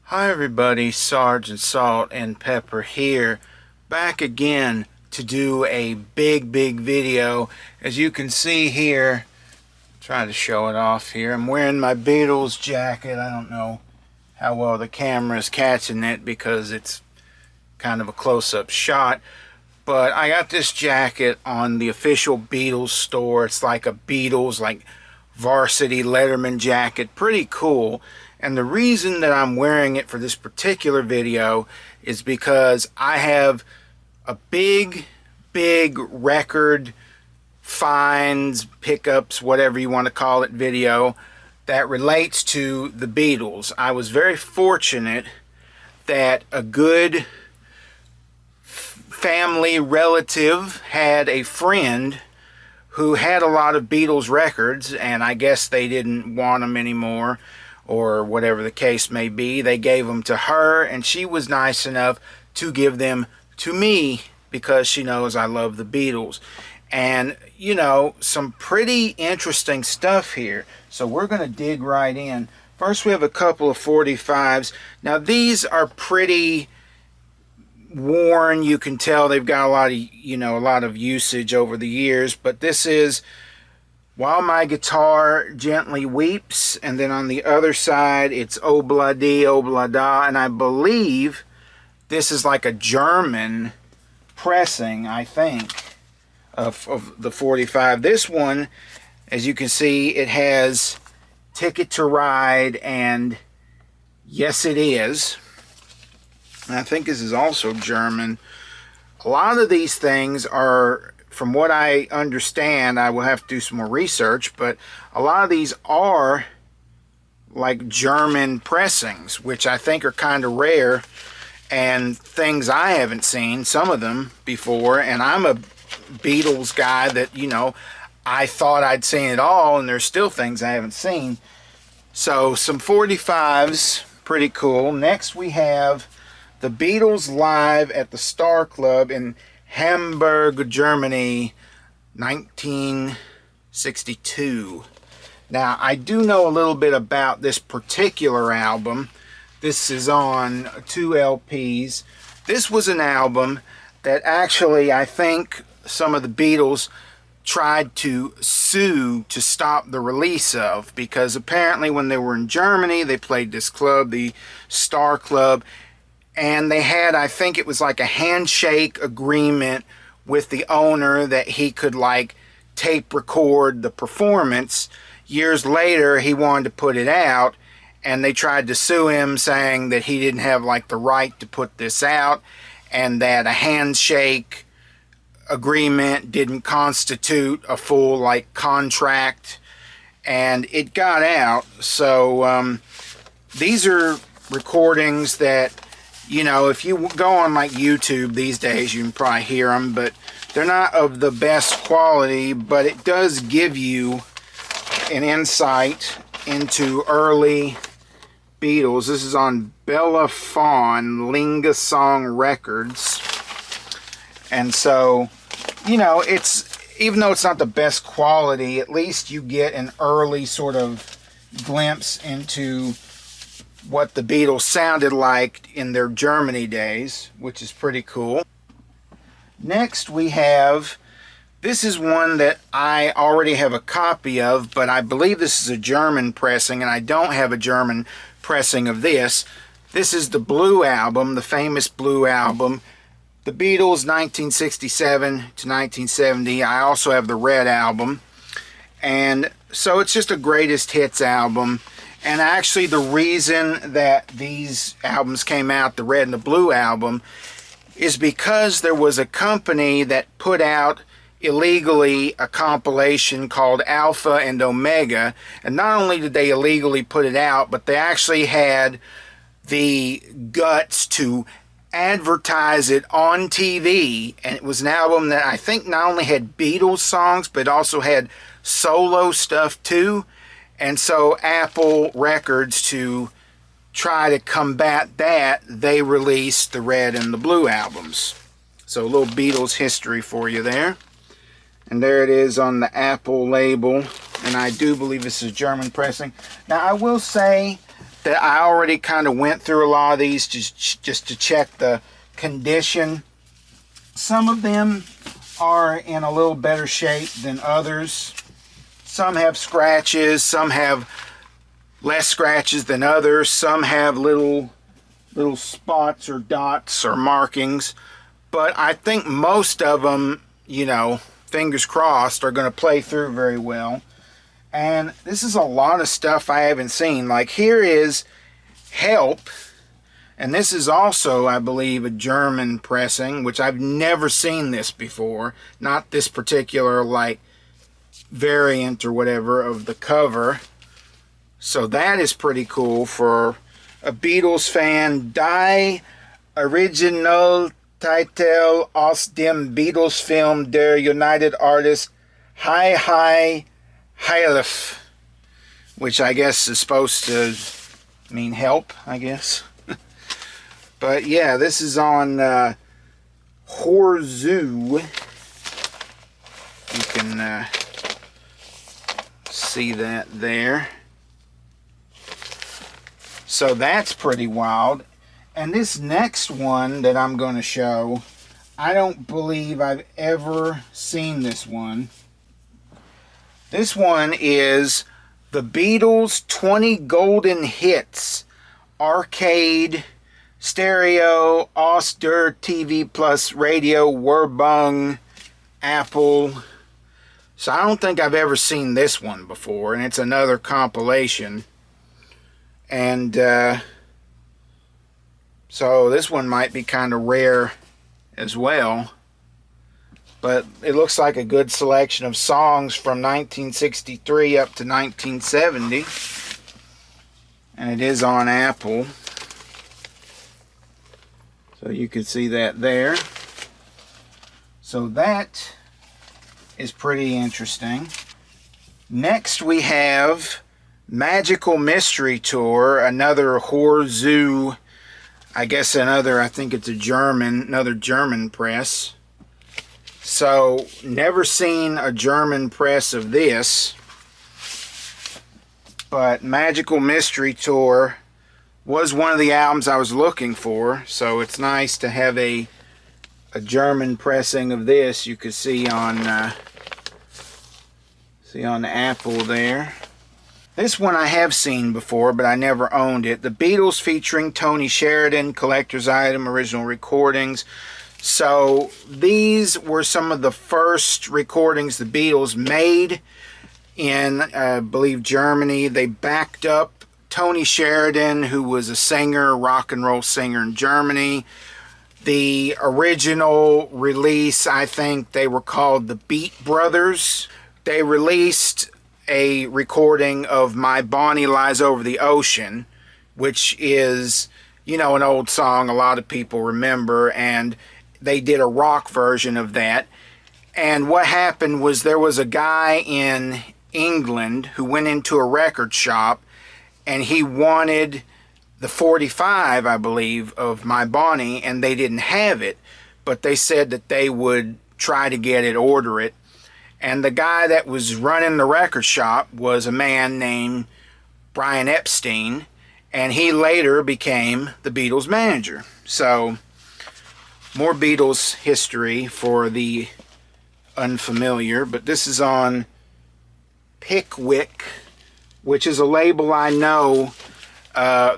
Hi everybody, Sergeant Salt and Pepper here, back again to do a big video. As you can see here, try to show it off here, I'm wearing my Beatles jacket. I don't know how well the camera is catching it because it's kind of a close-up shot, but I got this jacket on the official Beatles store. It's like a Beatles, like varsity Letterman jacket, pretty cool. And the reason that I'm wearing it for this particular video is because I have a big record finds, pickups, whatever you want to call it, video that relates to the Beatles. I was very fortunate that a good family relative had a friend who had a lot of Beatles records, and I guess they didn't want them anymore, or whatever the case may be. They gave them to her, and she was nice enough to give them to me because she knows I love the Beatles. And, you know, some pretty interesting stuff here. So we're going to dig right in. First, we have a couple of 45s. Now, these are pretty worn. You can tell they've got a lot of usage over the years, but this is While My Guitar Gently Weeps, and then on the other side it's Obladi Oblada, and I believe this is like a German pressing, I think, of the 45. This one, as you can see, it has Ticket to Ride and Yes It Is, and I think this is also German. A lot of these things are, from what I understand, I will have to do some more research, but a lot of these are like German pressings, which I think are kind of rare and things I haven't seen, some of them, before. And I'm a Beatles guy that, you know, I thought I'd seen it all, and there's still things I haven't seen. So some 45s, pretty cool. Next we have the Beatles live at the Star Club in Hamburg, Germany, 1962. Now, I do know a little bit about this particular album. This is on 2 LPs. This was an album that actually, I think some of the Beatles tried to sue to stop the release of, because apparently when they were in Germany, they played this club, the Star Club, and they had, I think it was like a handshake agreement with the owner that he could like tape record the performance. Years later, he wanted to put it out, and they tried to sue him, saying that he didn't have like the right to put this out, and that a handshake agreement didn't constitute a full like contract, and it got out. So these are recordings that, you know, if you go on like YouTube these days, you can probably hear them, but they're not of the best quality, but it does give you an insight into early Beatles. This is on Bella Fawn Linga Song Records. And so, you know, it's, even though it's not the best quality, at least you get an early sort of glimpse into what the Beatles sounded like in their Germany days, which is pretty cool. Next we have, this is one that I already have a copy of, but I believe this is a German pressing, and I don't have a German pressing of this. This is the Blue Album, the famous Blue Album, the Beatles 1967 to 1970. I also have the Red Album, and so it's just a greatest hits album. And actually the reason that these albums came out, the Red and the Blue Album, is because there was a company that put out illegally a compilation called Alpha and Omega, and not only did they illegally put it out, but they actually had the guts to advertise it on TV. And it was an album that I think not only had Beatles songs, but also had solo stuff too. And so Apple Records, to try to combat that, they released the Red and the Blue albums. So a little Beatles history for you there. And there it is on the Apple label. And I do believe this is German pressing. Now I will say that I already kind of went through a lot of these just to check the condition. Some of them are in a little better shape than others. Some have scratches, some have less scratches than others, some have little spots or dots or markings, but I think most of them, you know, fingers crossed, are going to play through very well. And this is a lot of stuff I haven't seen. Like here is Help, and this is also, I believe, a German pressing, which I've never seen this before. Not this particular like variant or whatever of the cover. So that is pretty cool for a Beatles fan. Die Original Titel aus dem Beatles-Film der United Artists Hi Hi Hilfe, which I guess is supposed to mean help, I guess. But yeah, this is on Horzoo. You can see that there. So that's pretty wild. And this next one that I'm going to show, I don't believe I've ever seen this one. This one is the Beatles 20 Golden Hits Arcade Stereo Aus der TV Plus Radio Werbung Apple. So I don't think I've ever seen this one before, and it's another compilation. And so this one might be kind of rare as well. But it looks like a good selection of songs from 1963 up to 1970. And it is on Apple. So you can see that there. So that is pretty interesting. Next we have Magical Mystery Tour, another Horzoo, I guess I think it's another German press. So, never seen a German press of this, but Magical Mystery Tour was one of the albums I was looking for, so it's nice to have a German pressing of this. You can see on the Apple there. This one I have seen before, but I never owned it. The Beatles featuring Tony Sheridan, collector's item, original recordings. So these were some of the first recordings the Beatles made in, I believe, Germany. They backed up Tony Sheridan, who was a singer, rock and roll singer in Germany. The original release, I think they were called the Beat Brothers. They released a recording of My Bonnie Lies Over the Ocean, which is, you know, an old song a lot of people remember, and they did a rock version of that. And what happened was there was a guy in England who went into a record shop and he wanted the 45, I believe, of My Bonnie, and they didn't have it, but they said that they would try to get it, order it. And the guy that was running the record shop was a man named Brian Epstein, and he later became the Beatles manager. So, more Beatles history for the unfamiliar, but this is on Pickwick, which is a label I know.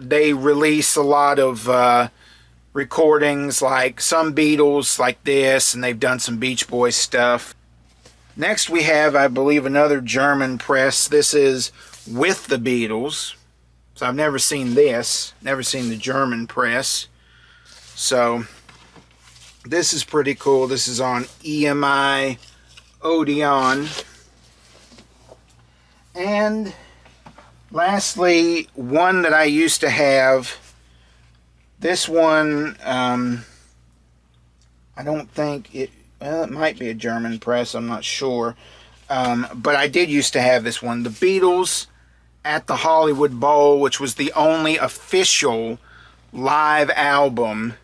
They release a lot of recordings, like some Beatles like this, and they've done some Beach Boys stuff. Next we have, I believe, another German press. This is with the Beatles. So I've never seen this. Never seen the German press. So this is pretty cool. This is on EMI Odeon. And lastly, one that I used to have. This one, I don't think it... Well, it might be a German press, I'm not sure. But I did used to have this one. The Beatles at the Hollywood Bowl, which was the only official live album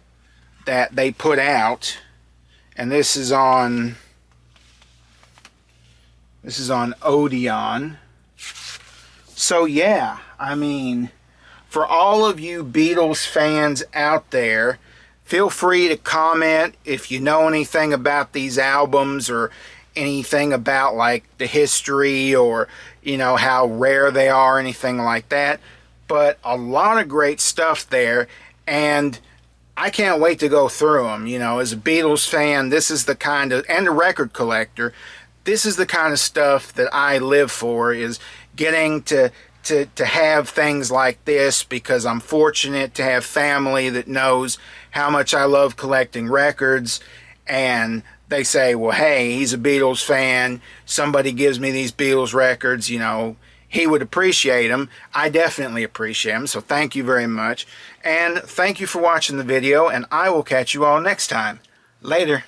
that they put out. And this is on Odeon. So yeah, I mean, for all of you Beatles fans out there, feel free to comment if you know anything about these albums or anything about like the history or, you know, how rare they are, anything like that. But a lot of great stuff there, and I can't wait to go through them. You know, as a Beatles fan, this is the kind of, and a record collector, this is the kind of stuff that I live for, is getting to have things like this, because I'm fortunate to have family that knows how much I love collecting records, and they say, well, hey, he's a Beatles fan, somebody gives me these Beatles records, you know, he would appreciate them. I definitely appreciate them, so thank you very much. And thank you for watching the video, and I will catch you all next time. Later.